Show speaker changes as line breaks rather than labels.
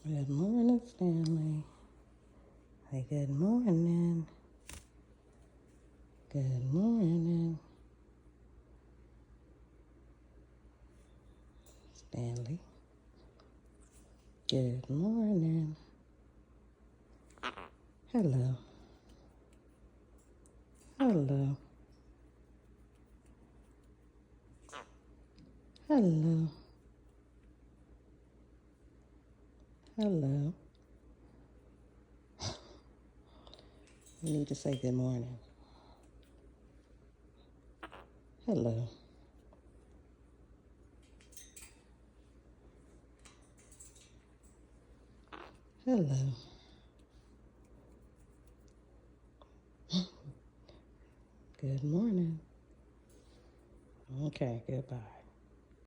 Good morning, Stanley. Hey, good morning. Good morning, Stanley. Good morning. Hello. Hello. Hello. Hello. You need to say good morning. Hello. Hello. Good morning. Okay, goodbye.